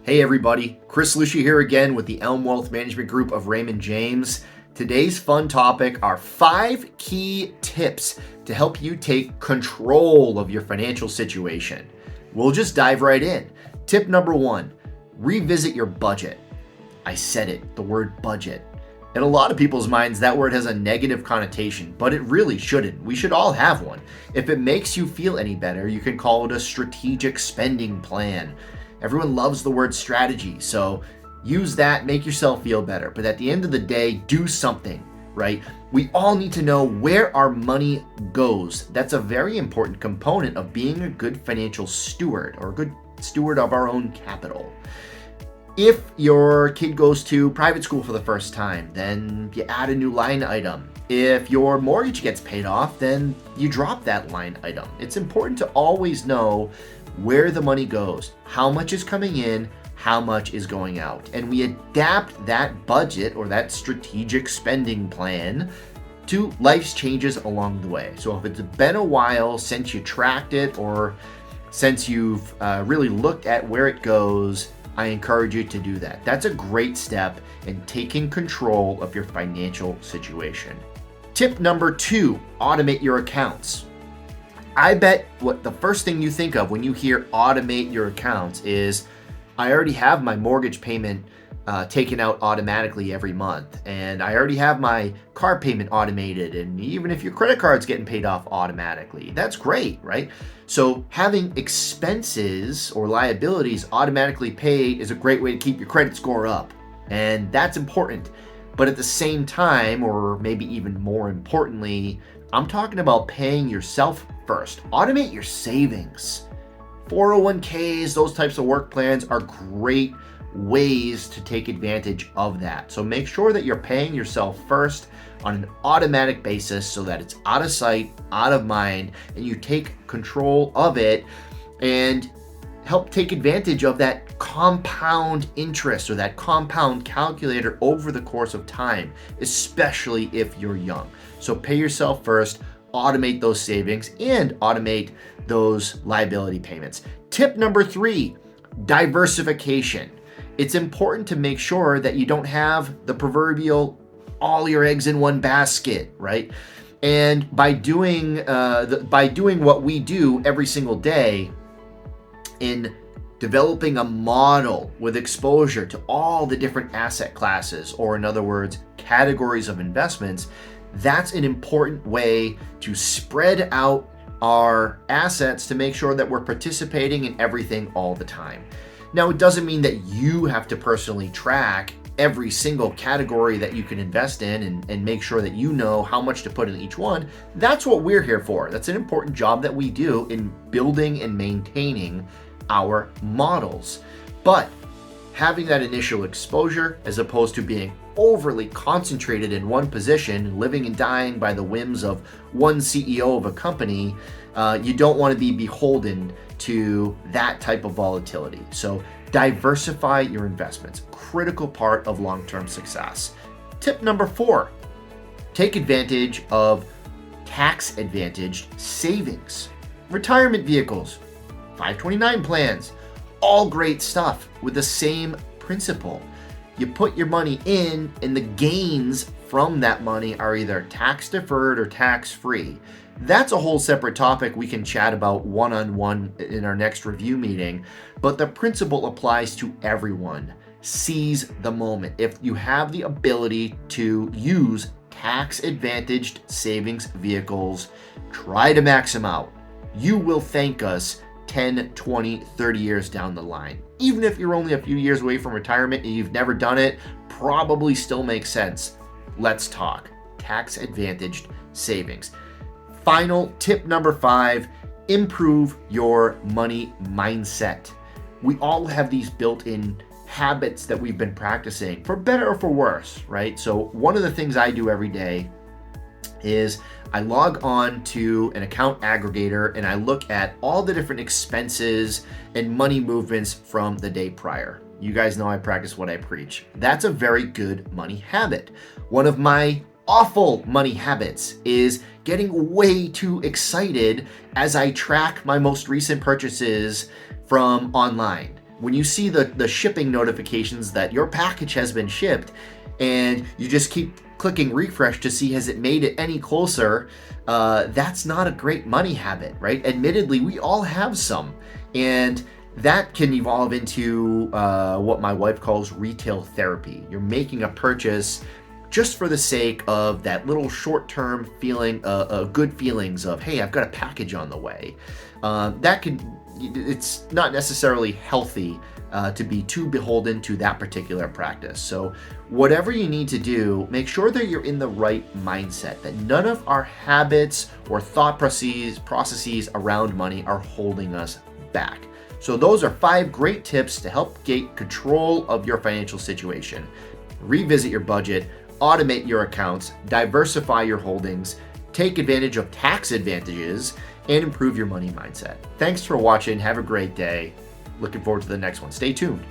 Hey everybody, Chris Lucia here again with the Elm Wealth Management Group of Raymond James. Today's fun topic are 5 key tips to help you take control of your financial situation. We'll just dive right in. Tip number 1, revisit your budget. I said it, the word budget. In a lot of people's minds, that word has a negative connotation, but it really shouldn't. We should all have one. If it makes you feel any better, you can call it a strategic spending plan. Everyone loves the word strategy, so use that, make yourself feel better. But at the end of the day, do something, right? We all need to know where our money goes. That's a very important component of being a good financial steward or a good steward of our own capital. If your kid goes to private school for the first time, then you add a new line item. If your mortgage gets paid off, then you drop that line item. It's important to always know where the money goes, how much is coming in, how much is going out. And we adapt that budget or that strategic spending plan to life's changes along the way. So if it's been a while since you tracked it or since you've really looked at where it goes, I encourage you to do that. That's a great step in taking control of your financial situation. Tip number 2, automate your accounts. I bet what the first thing you think of when you hear automate your accounts is, I already have my mortgage payment taken out automatically every month, and I already have my car payment automated, and even if your credit card's getting paid off automatically, that's great, right? So having expenses or liabilities automatically paid is a great way to keep your credit score up, and that's important. But at the same time, or maybe even more importantly, I'm talking about paying yourself first. Automate your savings. 401ks, those types of work plans are great ways to take advantage of that. So make sure that you're paying yourself first on an automatic basis so that it's out of sight, out of mind, and you take control of it and help take advantage of that compound interest or that compound calculator over the course of time, especially if you're young. So pay yourself first, automate those savings, and automate those liability payments. Tip number 3, diversification. It's important to make sure that you don't have the proverbial all your eggs in one basket, right? And by doing what we do every single day in developing a model with exposure to all the different asset classes, or in other words, categories of investments, that's an important way to spread out our assets to make sure that we're participating in everything all the time. Now, it doesn't mean that you have to personally track every single category that you can invest in and make sure that you know how much to put in each one. That's what we're here for. That's an important job that we do in building and maintaining our models. But having that initial exposure, as opposed to being overly concentrated in one position, living and dying by the whims of one CEO of a company, you don't want to be beholden to that type of volatility. So diversify your investments, critical part of long-term success. Tip number 4, take advantage of tax-advantaged savings. Retirement vehicles, 529 plans, all great stuff with the same principle. You put your money in, and the gains from that money are either tax deferred or tax free. That's a whole separate topic we can chat about one-on-one in our next review meeting, but the principle applies to everyone. Seize the moment. If you have the ability to use tax-advantaged savings vehicles, try to max them out. You will thank us 10, 20, 30 years down the line. Even if you're only a few years away from retirement and you've never done it, probably still makes sense. Let's talk tax-advantaged savings. Final tip number 5, improve your money mindset. We all have these built-in habits that we've been practicing, for better or for worse, right? So one of the things I do every day is I log on to an account aggregator and I look at all the different expenses and money movements from the day prior. You guys know I practice what I preach. That's a very good money habit. One of my awful money habits is getting way too excited as I track my most recent purchases from online. when you see the shipping notifications that your package has been shipped and you just keep clicking refresh to see has it made it any closer, that's not a great money habit, right? Admittedly, we all have some, and that can evolve into what my wife calls retail therapy. You're making a purchase just for the sake of that little short-term feeling, good feelings of, hey, I've got a package on the way. It's not necessarily healthy to be too beholden to that particular practice. So whatever you need to do, make sure that you're in the right mindset, that none of our habits or thought processes around money are holding us back. So those are 5 great tips to help get control of your financial situation. Revisit your budget, automate your accounts, diversify your holdings, take advantage of tax advantages, and improve your money mindset. Thanks for watching. Have a great day. Looking forward to the next one. Stay tuned.